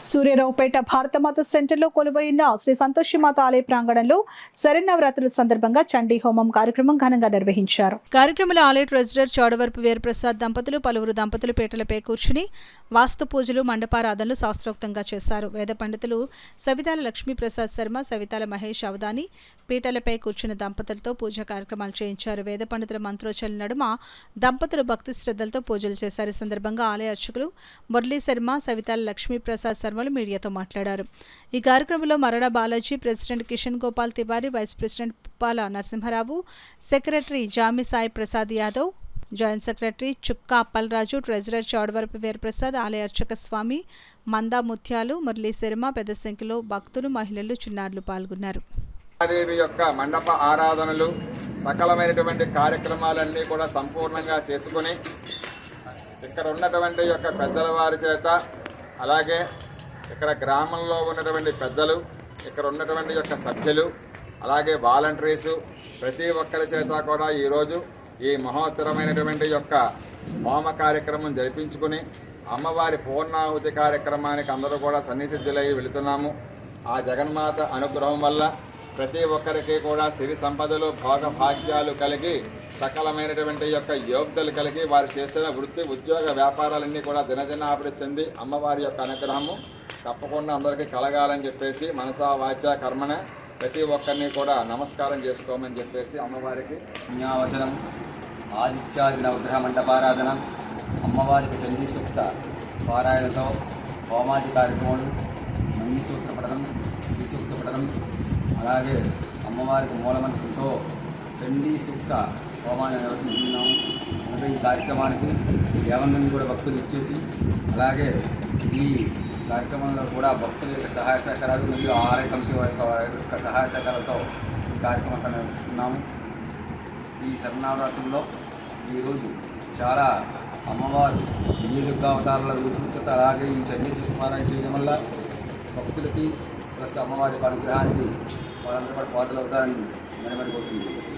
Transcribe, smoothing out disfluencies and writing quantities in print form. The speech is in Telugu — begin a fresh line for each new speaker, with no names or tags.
సూర్యరావుపేట భారతమాత సెంటర్లో కొలువైన శ్రీ సంతోషిమాత ఆలయ ప్రాంగణంలో శరన్నవరాత్రుల సందర్భంగా చండీ హోమం కార్యక్రమం ఘనంగా నిర్వహించారు. కార్యక్రమంలో ఆలయ ట్రెజరర్ చౌడవరపు వీరప్రసాద్ దంపతులు, పలువురు దంపతులు పీటలపై కూర్చుని వాస్తు పూజలు, మండపారాధనలు శాస్త్రోక్తంగా చేశారు. వేద పండితులు సవితాల లక్ష్మీప్రసాద్ శర్మ, సవితాల మహేష్ అవధాని పీటలపై కూర్చున్న దంపతులతో పూజా కార్యక్రమాలు చేయించారు. వేద పండితుల మంత్రోచ్చల నడుమ దంపతులు భక్తి శ్రద్ధలతో పూజలు చేశారు. ఈ సందర్భంగా ఆలయ అర్చకులు మురళీ శర్మ, సవితాల లక్ష్మీప్రసాద్ శర్మలు మీడియాతో మాట్లాడారు. ఈ కార్యక్రమంలో Marada Balaji, president Kishan Gopal Tiwari, vice president Puppala Narasimharao, secretary Jami Sai Prasad Yadav, joint secretary Chukka Appalaraju, treasurer Chowdavarapu Veeraprasad, ఆలయ అర్చక స్వామి మందా ముత్యాలు, మురళీ శర్మ, పెద్ద సంఖ్యలో భక్తులు, మహిళలు, చిన్నారులు పాల్గొన్నారు.
దేవి యొక్క మండప ఆరాధనలు, సకలమైనటువంటి కార్యక్రమాలన్నీ కూడా సంపూర్ణంగా చేసుకుని ఇక్కడ ఉన్నటువంటి యొక్క పెద్దల వారి చేత, అలాగే ఇక్కడ గ్రామంలో ఉన్నటువంటి పెద్దలు, ఇక్కడ ఉన్నటువంటి యొక్క సభ్యులు, అలాగే వాలంటీర్స్ ప్రతి ఒక్కరి చేత కూడా ఈరోజు ఈ మహోత్తరమైనటువంటి యొక్క హోమ కార్యక్రమం జరిపించుకుని అమ్మవారి పూర్ణాహుతి కార్యక్రమానికి అందరూ కూడా సన్నిసిద్ధులై వెళుతున్నాము. ఆ జగన్మాత అనుగ్రహం వల్ల ప్రతి ఒక్కరికి కూడా సిరి సంపదలు, భాగ్యాలు కలిగి సకలమైనటువంటి యొక్క యోగ్యతలు కలిగి వారు చేసిన వృత్తి, ఉద్యోగ, వ్యాపారాలన్నీ కూడా దినదినాభివృద్ధి చెంది అమ్మవారి యొక్క అనుగ్రహము తప్పకుండా అందరికీ కలగాలని చెప్పేసి మనసా వాచా కర్మణ ప్రతి ఒక్కరిని కూడా నమస్కారం చేసుకోమని చెప్పేసి అమ్మవారికి
పుణ్యావచనం, ఆదిత్యాది నవగ్రహ మండపారాధన, అమ్మవారికి చండీ సూక్త పారాయణతో హోమాది కార్యక్రమాలు, మంది సూక్త పఠనం, శ్రీ సూక్త పఠనం, అలాగే అమ్మవారికి మూలమంత్రంతో చండీ సూక్త హోమాన్ని నిర్వహిస్తున్నాము. కనుక ఈ కార్యక్రమానికి 50 మంది కూడా భక్తులు ఇచ్చేసి, అలాగే ఈ కార్యక్రమంలో కూడా భక్తుల యొక్క సహాయ సహకారాలు మరియు ఆలయ కమిటీ యొక్క సహాయ సహకారాలతో ఈ కార్యక్రమాన్ని నిర్వహిస్తున్నాము. ఈ శరన్నవరాత్రుల్లో ఈరోజు చాలా అమ్మవారు ఈ దుర్గావతారాల విస్తృత, అలాగే ఈ చండీ సూక్త చేయడం వల్ల భక్తులకి ప్లస్ అమ్మవారి అనుగ్రహానికి వాళ్ళందరూ కూడా పాత్రలు అవుతారని మనమనుకుంటుంది.